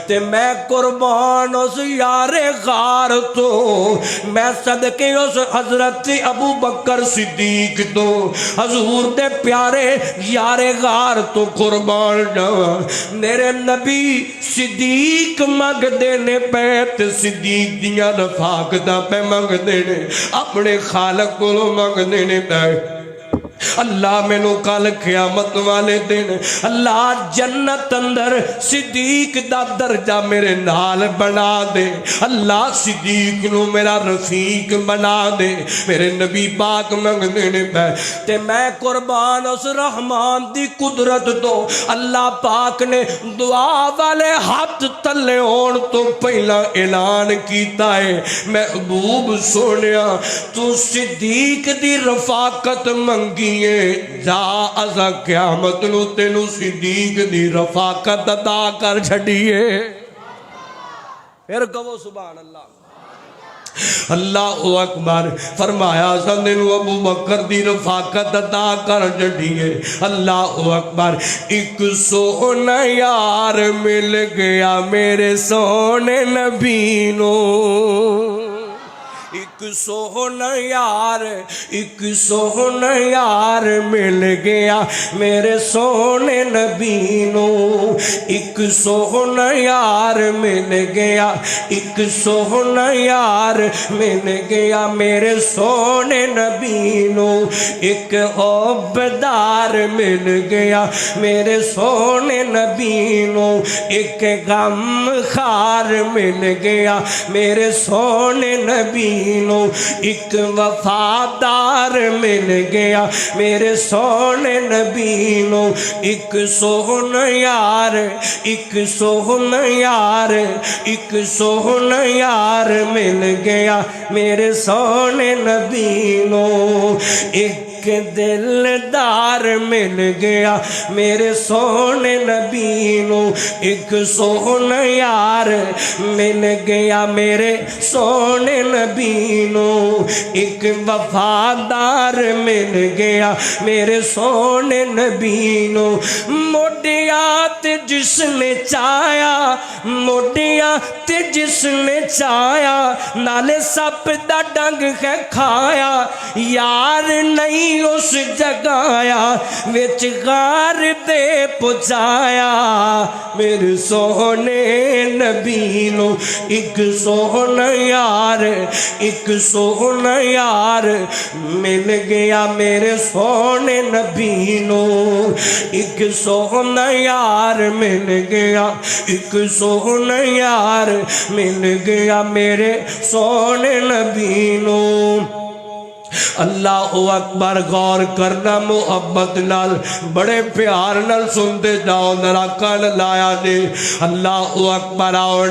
تے میں قربان اس یار غار تو، میں صدقے اس حضرت ابو بکر صدیق تو، حضور دے پیارے یار غار تو قربان جاواں۔ میرے نبی صدیق منگ دینے پہ تے صدیق دیاں رفاقتاں پہ منگ دینے، اپنے خالق کو منگ دینے پہ۔ اللہ میں نو کل قیامت والے دن اللہ جنت اندر صدیق دا درجہ میرے نال بنا دے، اللہ صدیق نو میرا رفیق بنا دے، میرے نبی پاک منگ دینے پہ۔ تے میں قربان اس رحمان دی قدرت تو، اللہ پاک نے دعا والے ہاتھ تلے ہون تو پہلا اعلان کیتا ہے، محبوب سونیا تو صدیق دی رفاقت منگی جا ازا قیامت نو تینو صدیق دی رفاقت عطا کر چھڑیے۔ پھر کہو سبحان اللہ۔ اللہ اکبر، فرمایا سندنو ابو بکر دی رفاقت عطا کر چھڑیے۔ اللہ اکبر، ایک سونا یار مل گیا میرے سونے نبی نو، ایک سونا یار، ایک سونا یار مل گیا میرے سونے نبی نو، ایک سونا یار مل گیا، ایک سونا یار مل گیا میرے سونے نبی نو، ایک عبدار مل گیا میرے سونے نبی نو، ایک غم خار مل گیا میرے سونے نبی نو، ایک وفادار مل گیا میرے سونے نبی نو، ایک سونا یار، ایک سونا یار، ایک سونا یار مل گیا میرے سونے نبی نو، ایک دلدار مل گیا میرے سونے نبی نو، ایک سونا یار مل گیا میرے سونے نبی نو، ایک وفادار مل گیا میرے سونے نبی نو، موڈیات جس نے چایا، موڈیات جس نے چایا، نالے سپ دا ڈنگ ہے کھایا، یار نہیں اس جگایا، وچ غار دے پچایا، میرے سونے نبی نو، ایک سونا یار، ایک سونا یار مل گیا میرے سونے نبی نو، ایک سونا یار مل گیا، ایک سونا یار مل گیا میرے سونے نبی نو۔ اللہ اکبر، غور کرنا محبت نال، بڑے پیار نال سنتے جاؤ، ذرا کان لایا دے۔ اللہ اکبر، اور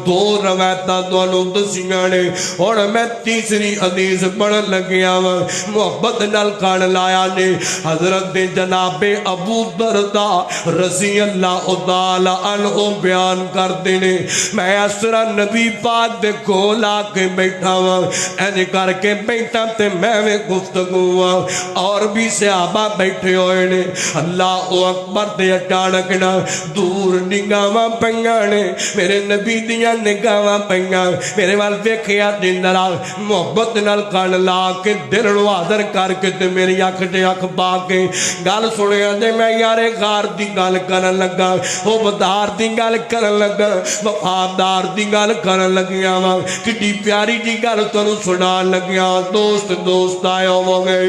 دو روایتاں تانوں دسیاں نے، اور میں تیسری حدیث پڑھن لگیا وا، محبت نال کان لایا نے۔ حضرت جناب ابو درداء رضی اللہ تعالی عنہ بیان کرتے نے، میں اس طرح نبی پاک دے کول آ کے بیٹھا وا، ایسے کر کے بیٹھا تے میں گفتگو اور بھی صحابہ بیٹھے ہوئے نے۔ اللہ اکبر، تے اچانک نہ دور نگاہاں پئیاں نے، میرے نبی دیاں نگاہاں پئیاں، میرے وال ویکھیا تے نال محبت نال کان لا کے دل نو حاضر کر کے تے میری اکھ تے اکھ پا کے گل سنیا تے میں یار غار دی گل کرن لگا، عبدار دی گل کرن لگا، وفادار دی گل کرن لگیا وا، کڈی پیاری دی گل تانوں سنان لگیا۔ دوست دوست آئے ہو گئے،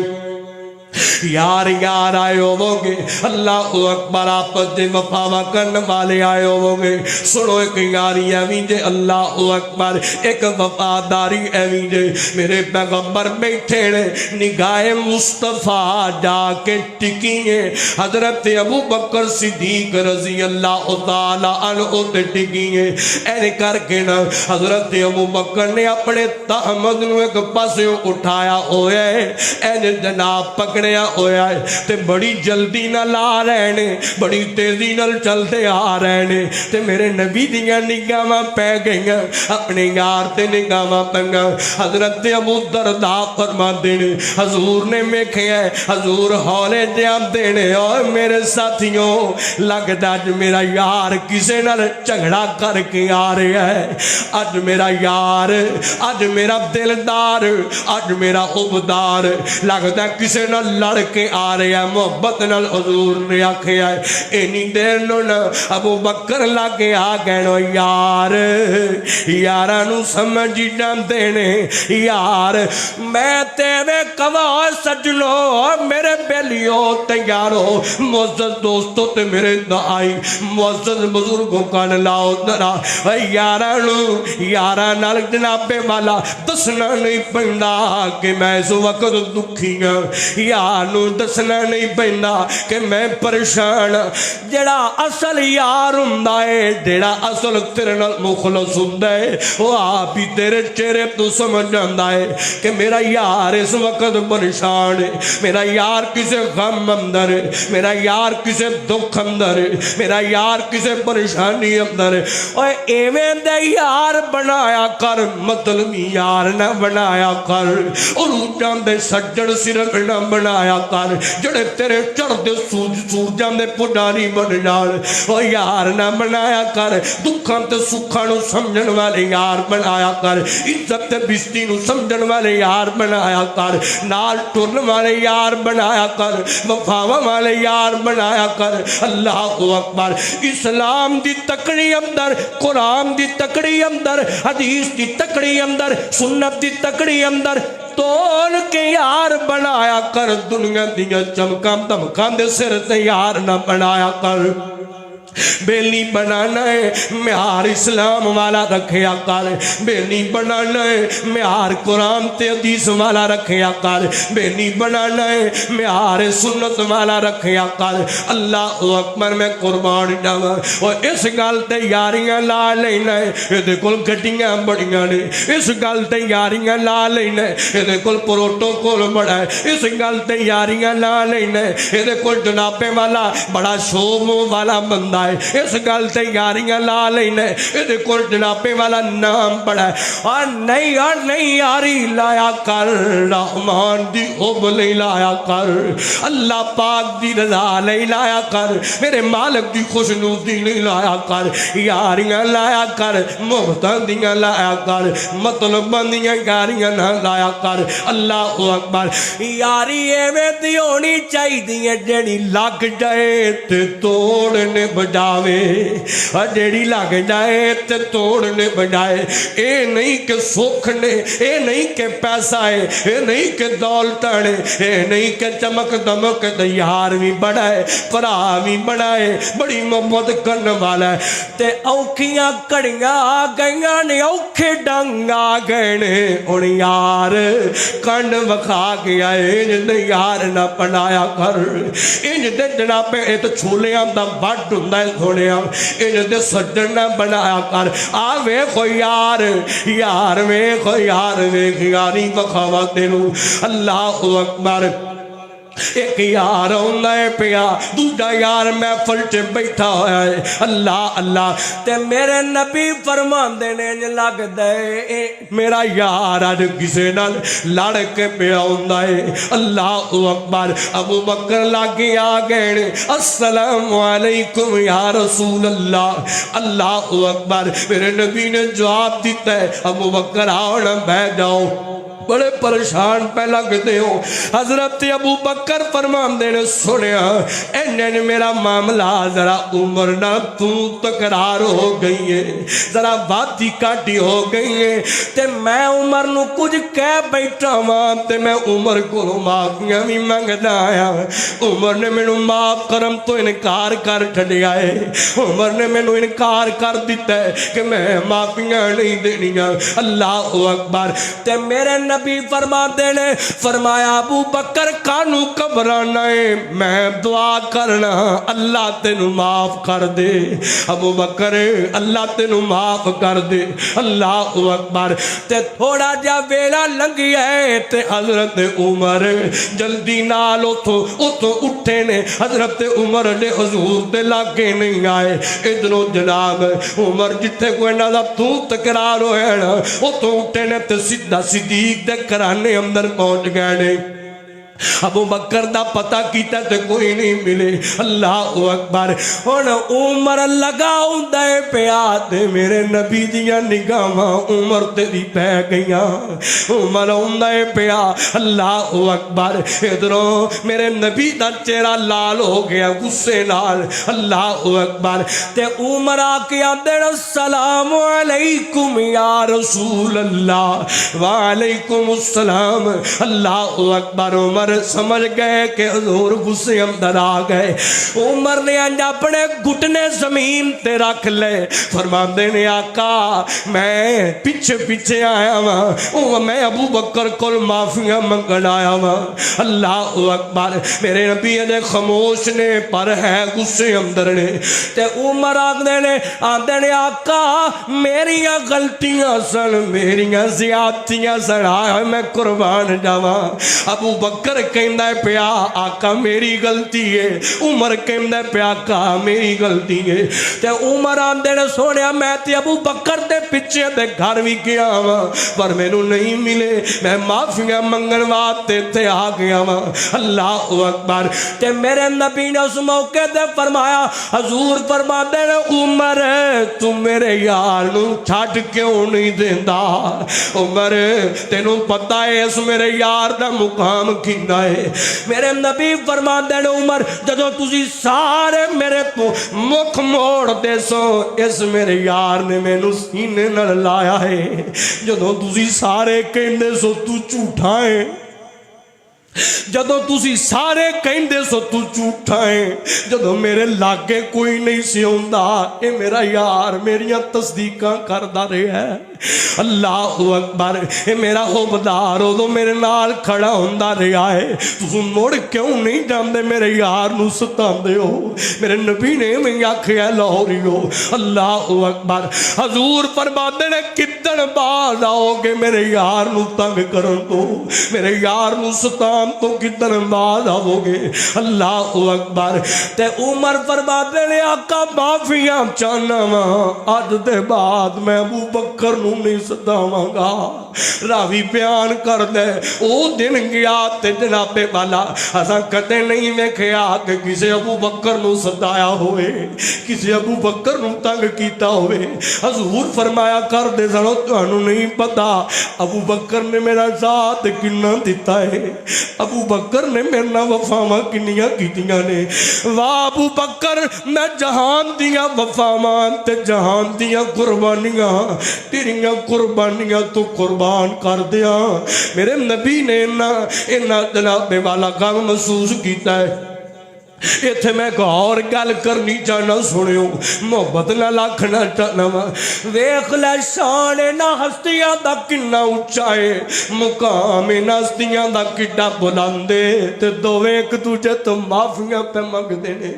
یار یار آئے ہو گے، اللہ اکبر، آپس دے وفاوا کرن والے آئے ہو گے۔ سنو ایک یاری ایویں جے، اللہ اکبر، ایک وفاداری ایویں جے، میرے پیغمبر بیٹھے نے، نگاہ مصطفیٰ جا کے ٹکیے حضرت ابو بکر صدیق رضی اللہ تعالی عنہ تے ٹکیے، اینے کر کے نا حضرت ابو بکر نے اپنے تحمد نو ایک پاسے اٹھایا ہوئے، اینے جناب پکڑ چڑھیا ہویا ہے تے بڑی جلدی نال آ رہے نے بڑی تیزی نال چلتے آ رہے نے تے میرے نبی دیاں نگاہاں پے گئیاں اپنے یار تے نگاہاں پئیاں حضرت ابو درداء فرماندے نے حضور نے ویکھیا حضور ہولے جاندے نے اوے میرے ساتھیوں لگدا اج میرا یار کسے نال جھگڑا کر کے آ رہا ہے اج میرا یار اج میرا دلدار اج میرا عبدار لگدا کسے نال لڑ کے آ رہا ہے محبت نال حضور نے آکھیا اینی دیر نو نا ابو بکر لگے آ گئے نو یار یاراں نو سمجھ جاندے نے یار میں تیرے کوا سجنو میرے بیلیو تیارو معزز دوستو تے میرے دعائی معزز بزرگوں کا لاؤ درا یاراں نال جناب والا دسنا نہیں پیندا کہ میں اس وقت دکھی ہاں یاروں دسنا نہیں پیندا کہ میں پریشان جڑا اصل یار ہوندا ہے جڑا اصل تیرے نال مخلص ہوندا ہے وہ آپ ہی تیرے چہرے تو سمجھ جاندا ہے کہ میرا یار اس وقت پریشان ہے میرا یار کسے غم اندر ہے میرا یار کسے دکھ اندر ہے میرا یار کسے پریشانی اندر ہے اوے ایویں دے یار بنایا کر مطلبی یار نہ بنایا کر اور جاندے سجن صرف نہ بنایا کر جڑے تیرے چڑھدے سورجاں دے پجاری بن جان او یار نہ بنایا کر دکھاں تے سکھاں نو سمجھن والے یار بنایا کر عزت تے بستی نو سمجھن والے یار بنایا کر نال ٹرن والے یار بنایا کر وفاواں والے یار بنایا کر اللہ اکبر اسلام دی تکڑی اندر قرآن دی تکڑی اندر حدیث دی تکڑی اندر سنت دی تکڑی اندر تول کے یار بنایا کر دنیا دیا چمکاں دمکاں دے سر تے یار نہ بنایا کر بیلی بنانا ہے معیار اسلام والا رکھیا کر بیلی بنانا ہے معیار قرآن تے حدیث والا رکھیا کر بیلی بنانا ہے معیار سنت والا رکھیا کر اللہ اکبر میں قربان جاواں اور اس گل تے یاریاں لا لینا ہے اے کول گڈیاں بڑیاں نے اس گل تے یاریاں لا لینا ہے اے کول پروٹوکول بڑا ہے اس گل تے یاریاں لا لینا ہے اے کول جنابے والا بڑا شوم والا بندہ اس گل تے یاریاں لا لینا اے کول جنابے والا نام بڑا ہے اور نہیں یاری لایا کر رحمان دی حب لے لایا کر اللہ پاک دی رضا لے لایا کر میرے مالک دی خوشنودی لے لایا کر یاریاں لایا کر محبتاں دیاں لایا کر مطلباں دیاں یاریاں نہ لایا کر اللہ اکبر یاری ایویں دی ہونی چاہیے جڑی لگ جائے تے توڑنے بجاوے جیڑی لگ جائے تے توڑنے بجائے اے نہیں کہ سکھ نے اے نہیں کہ پیسہ ہے اے نہیں کہ دولت ہے اے نہیں کہ چمک دمک یار بھی بڑا ہے پرا بھی بڑا ہے بڑی محبت کرنے والا ہے تے اوکھیاں کڑیاں آ گئیاں نے اوکھے ڈنگ آ گئے نے ان یار کنڈ وکھا گیا انج دے یار نہ بنایا کر انج دے جناب اے تو چھولیاں دا بڑھ ہوندا ہے تھوڑیاں انج دے سجن نہ بنایا کر آ ویکھو یار ویکھو یار ویکھ یاری وکھاوا تینوں اللہ اکبر ایک یار ہوندہ ہے پیا دوجا یار محفل چ بیٹھا ہویا ہے اللہ تے میرے نبی فرمان دینے لگ دے میرا یار آج کسے نال لڑ کے پیا ہوندہ ہے اللہ اکبر ابو بکر لاگے آگئے السلام علیکم یا رسول اللہ اکبر میرے نبی نے جواب دیتا ہے ابو بکر آؤ نہ بیٹھ جاؤ بڑے پریشان پہ لگتے ہو حضرت ابو بکر فرمان دینے سنیا انہیں میرا معاملہ ذرا عمر نہ تو تکرار ہو گئی ہے ذرا باتی کاٹی ہو گئی ہے تے میں عمر نو کچھ کہہ بیٹھا ماں تے میں عمر کو معافیاں بھی منگنا آیا عمر نے میں نو معاف کرم تو انکار کر چھڑیا ہے عمر نے میں نو انکار کر دیتا ہے کہ میں معافیاں نہیں دینیاں اللہ اکبر تے میرے نبی فرماتے نے فرمایا ابو بکر کانو گھبرانا ہے میں دعا کرنا اللہ تینو معاف کر دے ابو بکر اللہ تینو معاف کر دے اللہ اکبر تے تھوڑا جا ویلا لنگی ہے تے حضرت عمر جلدی نال اتھو اٹھے نے حضرت عمر نے حضور دے لاگے نہیں آئے ادھروں جناب عمر جتھے کوئی نظر تو تکرار ہوئے نا اتھو اٹھے نے تے سیدھا صدیق دے کرانے اندر پہنچ گئے نے ابو بکر دا پتہ کیتا تے کوئی نہیں ملے اللہ اکبر ہن عمر لگا ہوندا ہے پیا تے میرے نبی دیاں نگاہاں عمر تے دی پے گئیاں عمر ہوندا ہے پیا اللہ اکبر ادھروں میرے نبی دا چہرہ لال ہو گیا غصے نال اللہ اکبر تے عمر آ کے آندے السلام علیکم یا رسول اللہ وعلیکم السلام اللہ اکبر عمر سمجھ گئے کہ حضور غصے اندر آ گئے عمر نے انج اپنے گھٹنے زمین تے رکھ لے فرماندے نے آقا میں پیچھے پیچھے آیا ہاں میں ابو بکر کول معافیاں منگن آیا ہاں اللہ اکبر میرے نبی نے خاموش نے پر ہے غصے اندر نے تے عمر آندے نے آقا میریاں غلطیاں سن میریاں زیادتیاں سن میں قربان جاواں ابو بکر کہندا ہے پیا آقا میری غلطی ہے عمر کہندا ہے پیا آقا میری غلطی ہے تے عمر آندے نے سونیا میں تے ابو بکر دے پیچھے تے گھر وی گیا وا پر مینوں نہیں ملے میں معافیاں منگن واسطے تے آ گیا وا اللہ اکبر تے میرے نبی نے اس موقع تے فرمایا حضور فرماندے نے عمر تو میرے یار نو چھڈ کیوں نہیں دیندا عمر تینوں پتہ ہے اس میرے یار دا مقام کیندا ہے میرے نبی فرماندے نے عمر جدوں تسی سارے میرے تو مکھ موڑ دے سو اس میرے یار نے مینوں سینے نال لایا ہے جدوں تسی سارے کہندے سو تو جھوٹا ہے جدوں تسی سارے کہندے سو تو جھوٹا ہے جدوں میرے لاگے کوئی نہیں سی ہوندا اے میرا یار میریاں تصدیقاں کردا رہیا ہے اللہ اکبر اے میرا خوبدار ادو میرے نال کھڑا ہوندا رہیا ہے تسوں مڑ کیوں نہیں جاندے میرے یار نو ستاندے ہو میرے نبی نے میں آکھیا لاہوریو اللہ اکبر حضور فرماندے نے کدن باز آؤ گے میرے یار نو تنگ کرن تو میرے یار نو ستان تو کدن باز آؤ گے اللہ اکبر تے عمر فرماندے نے آقا معافیاں چاہنا وا اج دے بعد میں ابو بکر نو نہیں ستاواں گا راوی بیان کر دے او دن گیا تے جناب والا اساں کدے نہیں ویکھیا کہ کسے ابو بکر نو ستایا ہوئے کسے ابو بکر نو تنگ کیتا ہوئے حضور فرمایا کر دے سنو تانوں نہیں پتا ابو بکر نے میرا ساتھ کنا دیتا ہے ابو بکر نے میرے نال وفاواں کنیاں کیتیاں نے واہ ابو بکر میں جہان دیاں وفاواں تے جہان دیاں قربانیاں تیریاں قربانیاں تو قربان کر دیا میرے نبی نے انہاں جناب والا کام محسوس کیتا ہے ایتھے میں ایک اور گل کرنی چاہنا سنیو محبت نہ لاکھنا چاہنا ویکھ لے شان نہ ہستیاں دا کنا اونچا ہے مقام نہ ہستیاں دا کڈا بلند ہے تے دوویں ایک دوجے تو معافیاں پہ منگدے نے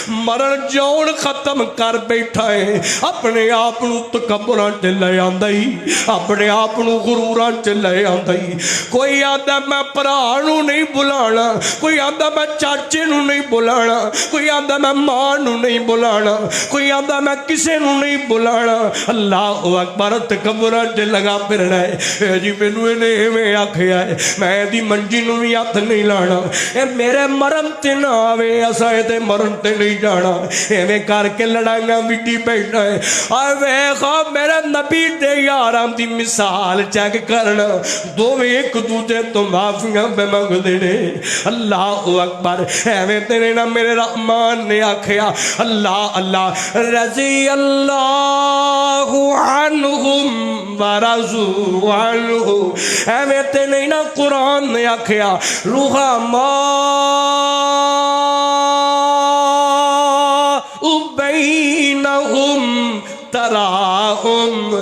مرن جون ختم کر بیٹھا ہے اپنے آپ نو تکبراں تے لے آندا ہی اپنے آپ نو غروراں تے لے آندا ہی کوئی آندا میں بھرا نو نہیں بلانا کوئی آندا میں چاچے نو نہیں بلانا کوئی آندا میں ماں نو نہیں بلانا کوئی آندا میں کسے نو نہیں بلانا اللہ اکبر تکبراں تے لگا پھرنا ہے جی مینوں نے میں آکھیا ہے میں دی منجی نو بھی ہاتھ نہیں لانا اے میرے مرن تے نہ آوے اساں تے مرن تے نہیں جانا ایویں کر کے لڑائیاں وڈی بیٹھا ہے اے ویکھا میرے نبی دے یاراں دی مثال چیک کرنا دوویں ایک دوجے تو معافیاں پہ منگدے نے اللہ اکبر ایویں تے نہ میرے رحمان نے آکھیا اللہ اللہ رضی اللہ عنہم ورضوا عنہ ایویں تے نہیں نہ قرآن نے آکھیا رحماء بینہم تراہم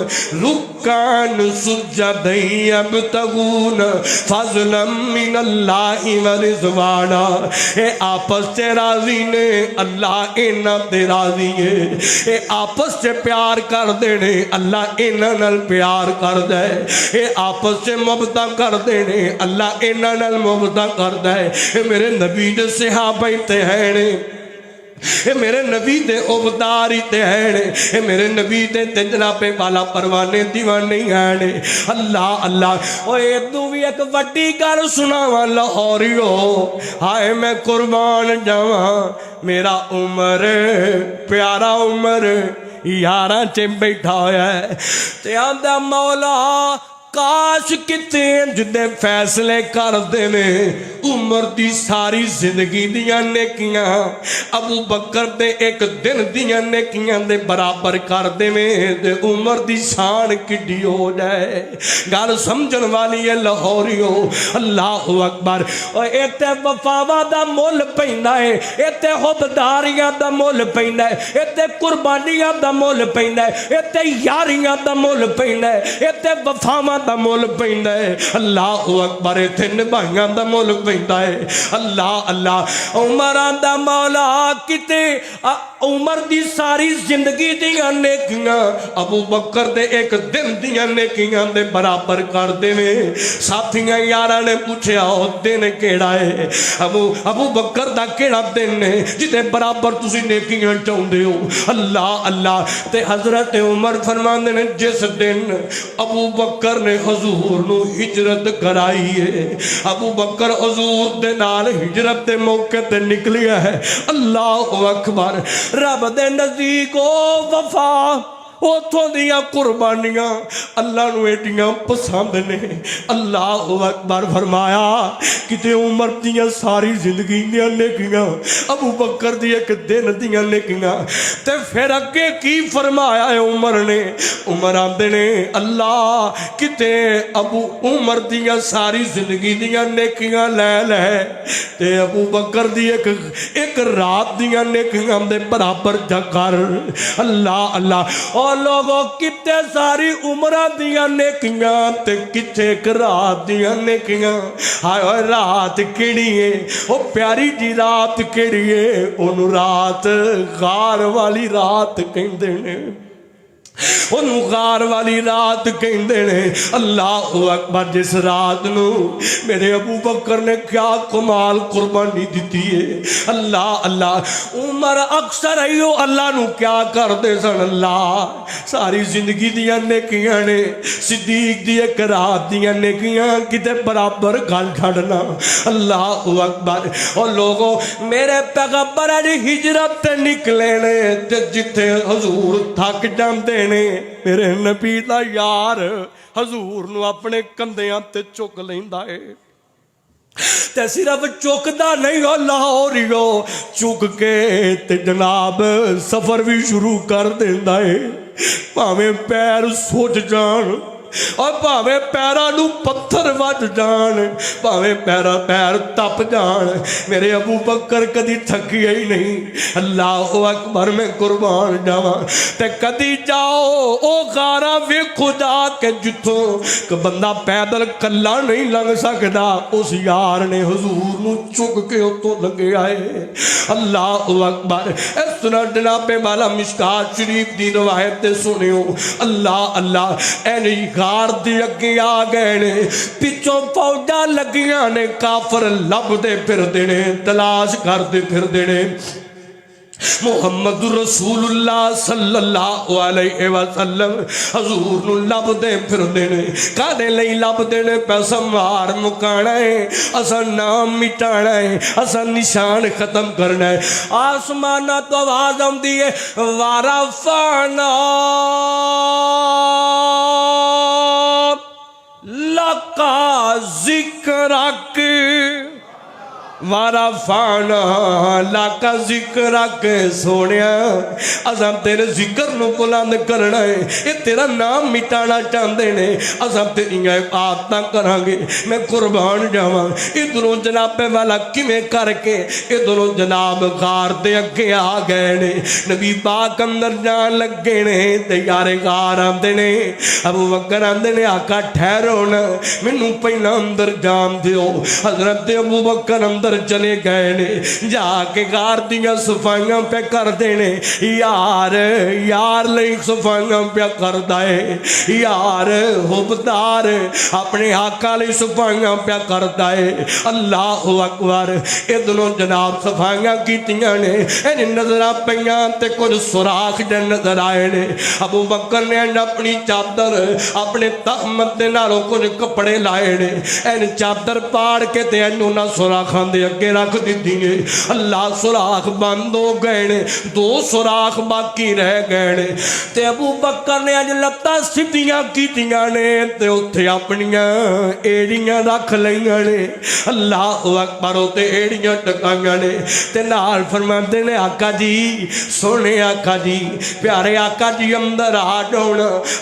رکعن سجدا یبتغون فضلا من اللہ ورضوانا، اے آپس سے راضی نے اللہ اینا تے راضی ہے، اے آپس سے پیار کر دینے اللہ اینا نال پیار کر دے، اے آپس سے مبتا کر دینے اللہ اینا نال مبتا کر دے۔ اے میرے نبی دے صحابہ تے ہیں، اے میرے نبی دے عبداری تے ہیں، اے میرے نبی دے جناب والا پروانے دیوانے ہیں۔ اللہ اللہ اوے تو بھی ایک وڈی گل سناواں لاہوریو، ہائے میں قربان جاواں میرا عمر پیارا عمر یاراں چ بیٹھا ہویا ہے تے آندا مولا کاش کتے جدے فیصلے کر دینے عمر دی ساری زندگی دیاں نیکیاں ابو بکر دے ایک دن دیاں نیکیاں دے برابر کر دینے دے عمر دی شان کڈی ہو جائے۔ گل سمجھن والی ہے لاہوریو، اللہ اکبر۔ ایتے وفاواں دا مول پیندا ہے، ایتے حبداریاں دا مول پیندا ہے، ایتے قربانیاں دا مول پیندا ہے، ایتے یاریاں دا مول پیندا ہے، ایتے وفاواں دا مول پیندا ہے۔ اللہ اکبر۔ ایتھے نبھائیاں دا مول پیندا ہے۔ اللہ اللہ۔ عمراں دا مولا کتے عمر دی ساری زندگی دیاں نیکیاں ابو بکر دے ایک دن دیاں نیکیاں دے برابر کر دیویں۔ ساتھیاں یاراں نے پوچھیا او دن کیڑا ہے؟ ابو بکر دا کیڑا دن ہے جدے برابر تسی نیکیاں چاہندے ہو؟ اللہ اللہ۔ تے حضرت عمر فرماندے نے جس دن ابو بکر نے حضور نو ہجرت کرائی ہے، ابو بکر حضور دے نال ہجرت دے موقع تے نکلیا ہے، اللہ اکبر۔ رب دے نزدیک او وفا اوتھوں دیاں قربانیاں اللہ نو ایڈیاں پسند نے۔ اللہ اکبر۔ فرمایا کتے عمر دیاں ساری زندگی دیاں نیکیاں ابو بکر دی ایک دن دیاں نیکیاں تے پھر اگے کی فرمایا ہے عمر نے؟ عمر آندے نے اللہ کتے ابو عمر دیاں ساری زندگی دیاں نیکیاں لے لے تے ابو بکر دی ایک رات دیاں نیکیاں دے برابر جا کر۔ اللہ اللہ۔ اور لوگوں کتے ساری عمرہ دیاں نیکیاں تے کتے ایک رات دیاں نیکیاں۔ ہائے رات کیڑی ہے؟ او پیاری جی رات کیڑی ہے؟ انہوں رات غار والی رات کہندے نے، انہوں غار والی رات کہندے نے۔ اللہ اکبر۔ جس رات نو میرے ابو بکر نے کیا کمال قربانی دیتی ہے۔ اللہ اللہ۔ عمر اکثر ایو اللہ نو کیا کر دے سن؟ اللہ ساری زندگی دیاں نیکیاں نے، صدیق دی ایک رات دیاں نیکیاں کتے برابر گل چھڑنا۔ اللہ اکبر۔ اور لوگوں میرے پیغمبر ہجرت تے نکلے نے تے جتھے حضور تھک جاندے نے میرے نبی دا یار حضور نو اپنے کندیاں تے چک لیندا ہے تے صرف چکدا نہیں ہو لاہوریو چک کے تے جناب سفر بھی شروع کر دیندا ہے۔ پاویں پیر سوج جان اور پاویں پیراں نو پتھر وج جان، پاویں پیر تپ جان، میرے ابو بکر کدی تھکی ہی نہیں۔ اللہ اکبر۔ میں قربان جاواں تے کدی جاؤ او غاراں ویکھو جا کے جتھوں کہ بندہ پیدل کلا نہیں لنگ سکدا، اس یار نے حضور نو چک کے اتوں لنگے آئے۔ اللہ اکبر۔ اس طرح جناب والا مشکات شریف دی روایت تے سنیو۔ اللہ اللہ۔ اینی غار دی اگے آ گئے نے، پچھوں فوجاں لگیاں نے، کافر لب دے پھر دینے، تلاش کر دے پھر دینے۔ محمد رسول اللہ صلی اللہ علیہ وسلم حضور نو لب دے پھر دینے، کانے لئی لب دینے؟ پیسہ مار مکانا ہے، اسا نام مٹانا ہے، اسا نشان ختم کرنا ہے۔ آسمانہ تو آواز ہم دیئے وارفانا لکا ذکرک ورفعنا لک ذکرک سونیا اساں تیرے ذکر نو بلند کرنا ہے یہ تیرا نام مٹانا چاہتے ہیں اساں تیریاں عبادتاں کران گے میں قربان جاواں ادھروں جناب والا کیویں کر کے ادھروں جناب غار دے اگے آ گئے نے نبی پاک اندر جان لگے نے تے یار غار آندے نے ابو بکر آندے نے آقا ٹھہرو نا مینوں پہلا اندر جان دیو حضرت ابو بکر اندر چلے گئے نے جا کے غار دیاں صفائیاں پہ کر دینے یار لئی صفائیاں پہ کردا ہے یار حبدار اپنے آقا لئی صفائیاں پہ کردا ہے اللہ اکبر ادھروں جناب صفائیاں کیتیاں نے این نظراں پیاں تے کچھ سوراخ جے نظر آئے نے ابو بکر نے اپنی چادر اپنے تہمت دے نالوں کچھ کپڑے لائے نے این چادر پاڑ کے تے اینوں نہ سوراخاں دے اگے رکھ دتی نے اللہ سوراخ بند ہو گئے نے دو سوراخ باقی رہ گئے نے تے ابو بکر نے اج لتاں سیدھیاں کیتیاں نے تے اوتھے اپنیاں ایڑیاں رکھ لئیاں نے اللہ اکبر تے ایڑیاں ٹکائیاں نے تے نال فرماندے نے آقا جی سونے آقا جی پیارے آقا جی اندر آ جاؤ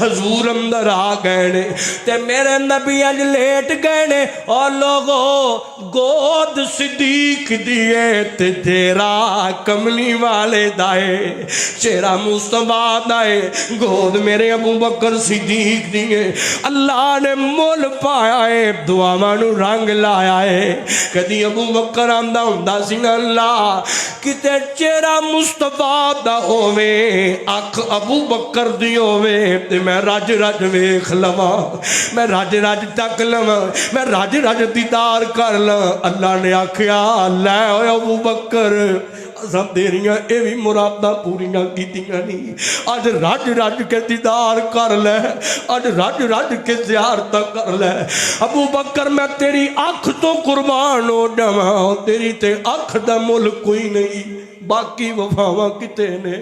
حضور اندر آ گئے نے تے میرے نبی اج لیٹ گئے نے اور لوگوں گود صدیق دیے تے تیرا کملی والے دائے چہرہ مصطفیٰ دائے گود میرے ابو بکر صدیق دیے اللہ نے مول پایا ہے دعاواں نو رنگ لایا ہے کدی ابو بکر آندا ہوندا سی اللہ کتے چہرہ مصطفیٰ دا ہووے اکھ ابو بکر دی ہووے تے میں رج رج ویکھ لواں میں رج رج تک لواں میں رج رج دیدار کر لاں اللہ نے آکھیا لے اوے ابو بکر اساں تیریاں اے وی مراداں پوریاں کیتیاں نہیں اج رج رج کے دیدار کر لے اج رج رج کے زیارت کر لے ابو بکر میں تیری اکھ تو قربان ہو جاواں تیری تے اکھ دا مل کوئی نہیں باقی وفاواں کتے نے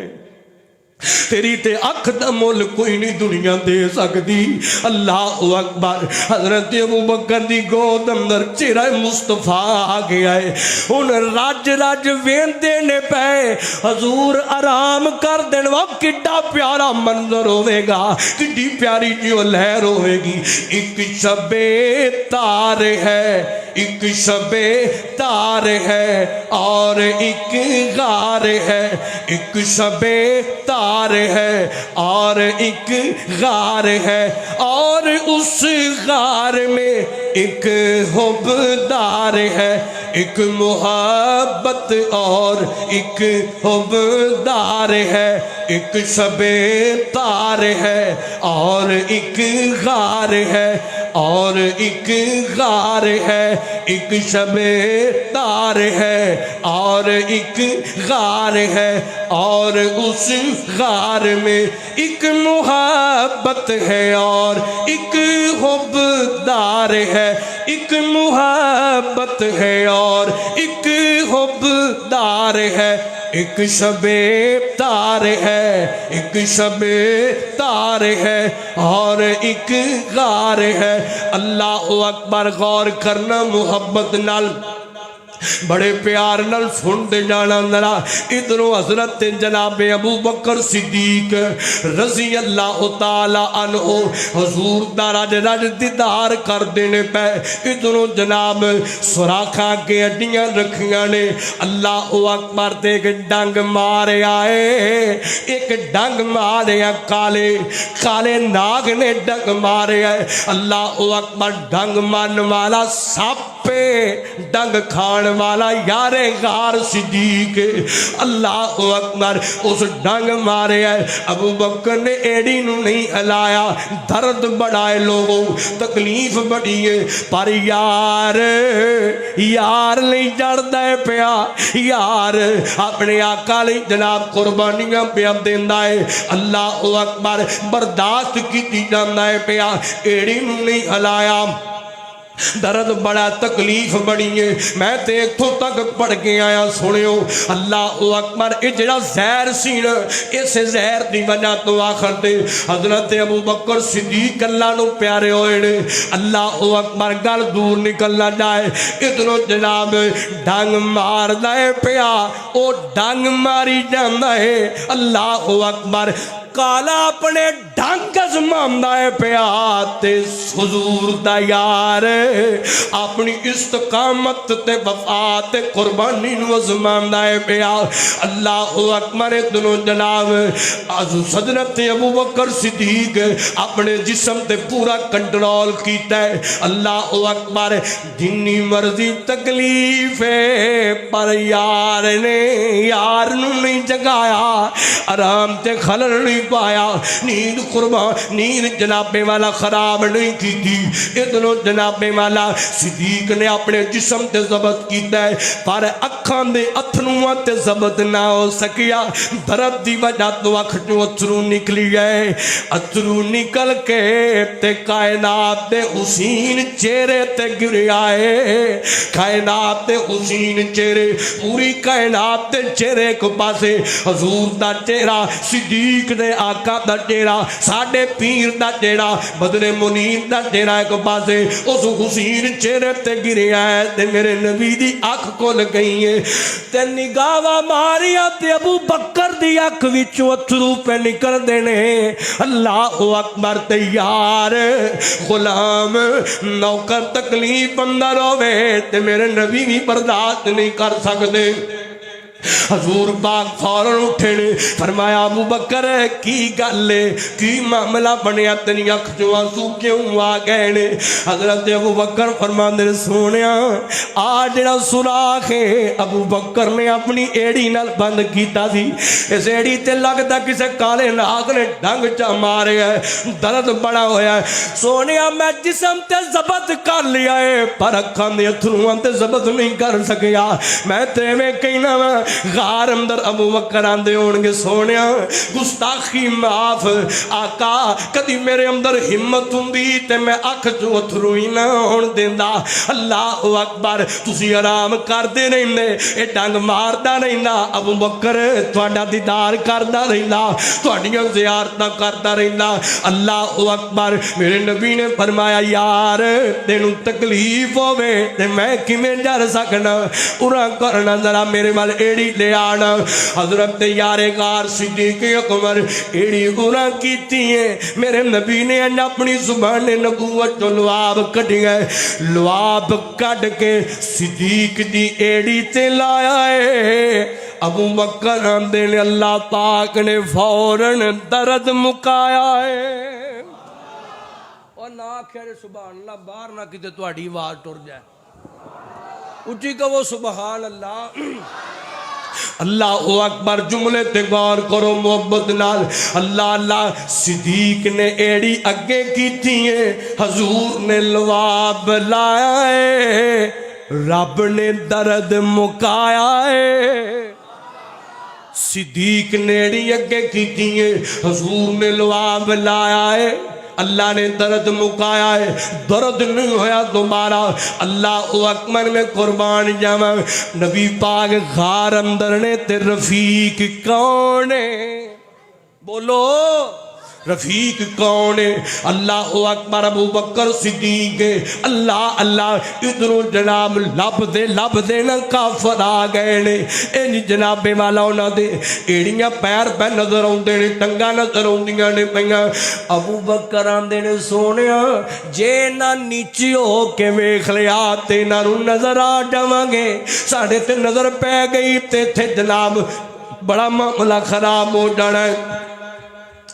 تیری تے اکھ دا مول کوئی نہیں دنیا دے سکتی اللہ اکبر حضرت ابو بکر دی گود اندر چہرہ مصطفیٰ آ گیا ہے ان رج رج ویندے نے پے حضور آرام کر دین وہ کڈا پیارا منظر ہوئے گا کڈی پیاری جو لہر ہوئے گی ایک شب تار ہے ایک شب تار ہے اور ایک غار ہے ایک شب تار ہے اور ایک غار ہے اور اس غار میں ایک حبدار ہے ایک محبت اور ایک حبدار ہے ایک شب تار ہے اور ایک غار ہے اور ایک غار ہے ایک شب تار ہے اور ایک غار ہے اور اس غار میں ایک محبت ہے اور ایک حبدار ہے ایک محبت ہے اور ایک حبدار ہے ایک شب تار ہے ایک شب تار ہے اور ایک غار ہے اللہ اکبر غور کرنا محبت نال بڑے پیار نال سنتے جانا ذرا ادھروں حضرت جناب ابو بکر صدیق رضی اللہ تعالی عنہ حضور دا رج رج دیدار کر دینے پہ ادھروں جناب سوراخاں کے اڈیاں رکھیاں نے اللہ اکبر تے ایک ڈنگ مارے آئے ایک ڈنگ مارے کالے کالے ناگ نے ڈنگ مارے آئے اللہ اکبر ڈنگ مان والا ساپے ڈنگ کھان والا یار غار صدیق اللہ اکبر اس ڈنگ مارے ہے ابو بکر نے ایڑی نو نہیں ہلایا درد بڑھائے لوگوں تکلیف بڑی ہے پر یار نہیں جڑدا ہے پیا یار اپنے آقا لئی جناب قربانیاں پیا دیندا ہے اللہ اکبر برداشت کیتی جاندا ہے پیا ایڑی نو نہیں ہلایا درد بڑا تکلیف بڑی ہے میں تے اتھوں تک پڑھ کے آیا سنیو اللہ اکبر اے جڑا زہر سی نا اس زہر دی وجہ تو آخر تے حضرت ابو بکر صدیق اللہ نو پیارے ہوئے نے اللہ اکبر گل دور نکلنا جائے ادھروں جناب ڈانگ مار دائے پیا او ڈانگ ماری جاندہ ہے اللہ اکبر کالا اپنے ڈھنگ ازماندہ پیا تے حضور دا یار اپنی استقامت تے وفا تے قربانی نو ازماندہ پیا اللہ اکبر دنوں جناب حضرت ابو بکر صدیق اپنے جسم تے پورا کنٹرول کیتا ہے اللہ اکبر جنی مرضی تکلیف ہے پر یار نے یار نو نہیں جگایا آرام تے خلل نہیں پایا نیند قربان نیند جناب والا خراب نہیں کی تھی ادھنوں جناب والا صدیق نے اپنے جسم تے ضبط کیتا ہے پر اکھان دے اتھنوں تے ضبط نہ ہو سکیا درد دی وجہ تو اکھ جو اتھرو نکلی گئے اتھرو نکل کے تے کائنات تے حسین چہرے تے گر آئے کائنات تے حسین چہرے پوری کائنات تے چہرے کو پاسے حضور دا چہرہ صدیق دے آقا دا چہرہ ساڑھے پیر دا چہرہ بدر منیر دا چہرہ ایک پاسے اس حسین چہرے تے گرے آئے تے میرے نبی دی آنکھ کو لگئی ہے تے نگاہ ماریا تے ابو بکر دی آنکھ وچوں اتھرو پہ نکل دینے اللہ اکبر تے یار غلام نوکر تکلیف اندر ہوئے تے میرے نبی بھی برداشت نہیں کر سکتے حضور پاک فوراً اٹھے نے فرمایا ابو بکر کی گلے کی معاملہ بنیا تنی اکھ جو آنسو کیوں آ گئے نے حضرت ابو بکر فرمان دے سونیا آج جڑا سوراخ ہے ابو بکر نے اپنی ایڑی نال بند کیتا تھی اس ایڑی تے لگتا کسے کالے ناگ نے ڈنگ چا مارے ہے درد بڑا ہویا ہے سونیا میں جسم تے ضبط کر لیا ہے پر اکھان دے اتھروان تے ضبط نہیں کر سکیا میں تے میں کہنا غار اندر ابو بکر آندے ہونگے سونیا گستاخی معاف آقا کدی میرے اندر ہمت ہوندی تے میں اکھ جو اتھروئی نہ ہون دیندہ اللہ اکبر تسی آرام کر دے نہیں دے اے ڈنگ مار دا نہیں دا ابو بکر تواڈا دیدار کر دا نہیں دا تواڈیاں زیارتاں کر دا نہیں دا اللہ اکبر میرے نبی نے فرمایا یار تینوں تکلیف ہوئے تے میں کیویں جر سکنا اُرا کرنا ذرا میرے وال ایڑی لے آنا حضرت یار غار صدیق اکبر ایڑی گناہ کیتی ہے میرے نبی نے اپنی زبان نبوت جو لواب کٹی گئے لواب کٹ کے صدیق دی ایڑی تے لایا ہے ابو بکر آندے نے اللہ پاک نے فوراً درد مکایا ہے اور نہ آخر سبحان اللہ باہر نہ کتے تو اڑی آواز ٹر جائے اٹھی کہ وہ سبحان اللہ اللہ اکبر جملے تے غور کرو محبت نال اللہ اللہ صدیق نے ایڑی اگے کی تھی حضور نے لواب لایا ہے رب نے درد مکایا ہے صدیق نے ایڑی اگے کی تھی حضور نے لواب لایا ہے اللہ نے درد مکایا ہے درد نہیں ہویا دوبارہ اللہ اکبر میں قربان جاواں نبی پاک غار اندر نے تے رفیق کون ہے بولو رفیق کون ہے اللہ اکبر ابو بکر صدیق اللہ اللہ ادھروں جناب لب دے نا کافر آ گئے نے این جناب والا انہاں دے ایڑیاں پیر پہ نظر آندے نے ٹنگاں نظر آندیاں نے پیاں ابو بکر آندے نے سونیا جے نہ نیچی ہو کے ویکھ لیا تے نہ نظر آ جاواں گے ساڈے تے نظر پے گئی تے تھے جناب بڑا معاملہ خراب ہو جانا ہے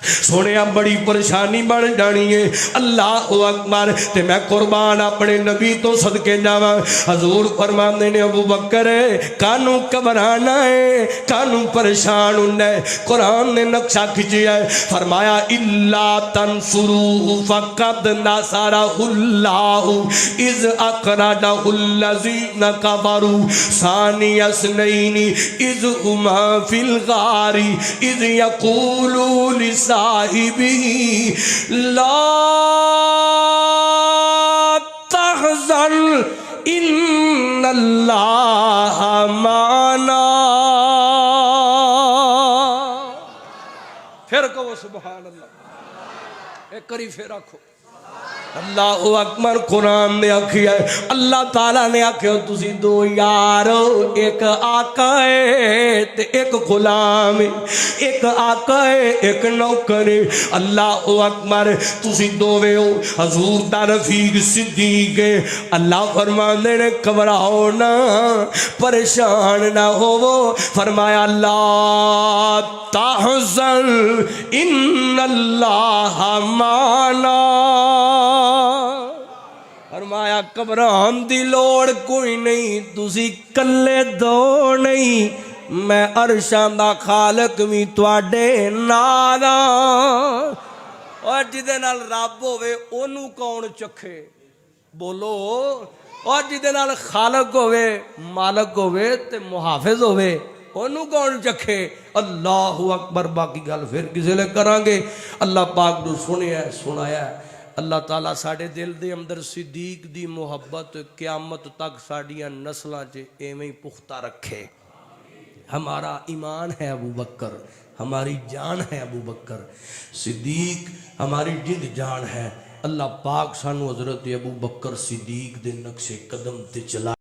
سونے بڑی پریشانی بڑھ جانی ہے اللہ اکبر تے میں قربان اپنے نبی تو صدقے جاواں حضور فرماندے نے ابو بکر کانوں گھبرانا ہے کانوں پریشان ہونا ہے قرآن نے نقشہ کھچیا ہے فرمایا الا تنصروه فقد نصره اللہ اذ اخرجہ الذین کفروا ثانی اثنین اذ ہما فی الغار اذ یقولوا صاحبی لا تحزن اللہ معنا. پھر کہو سبحان اللہ. ایک کری پھر آکھو اللہ اکبر. قرآن نے آکھیا ہے اللہ تعالیٰ نے آکھیا تسی دو یار ایک آقا ہے تے ایک غلام ہے. ایک آقا ہے ایک نوکر ہے. اللہ اکبر. تسی دوویں ہو حضور دا رفیق صدیق ہے. اللہ فرماندے نے گھبراؤ نہ پریشان نہ ہوو. فرمایا لا تحزن ان اللہ معنا. فرمایا گھبران دی لوڑ کوئی نہیں تسی کلے دو نہیں. میں عرشاں دا خالق بھی تواڈے نال. اور جدے نال رب ہوے اونوں کون چکھے بولو. اور جدے نال خالق ہوے مالک ہوے تے محافظ ہوے اونوں کون چکھے. اللہ اکبر. باقی گل پھر کسے لے کران گے. اللہ پاک نو سنیا سنایا. اللہ تعالیٰ ساڑے دل دے اندر صدیق دی محبت قیامت تک ساڑیاں نسلاں چے ایویں ہی پختہ رکھے. ہمارا ایمان ہے ابو بکر, ہماری جان ہے ابو بکر صدیق, ہماری جد جان ہے. اللہ پاک سانو حضرت ابو بکر صدیق دے نقش قدم تے چلا.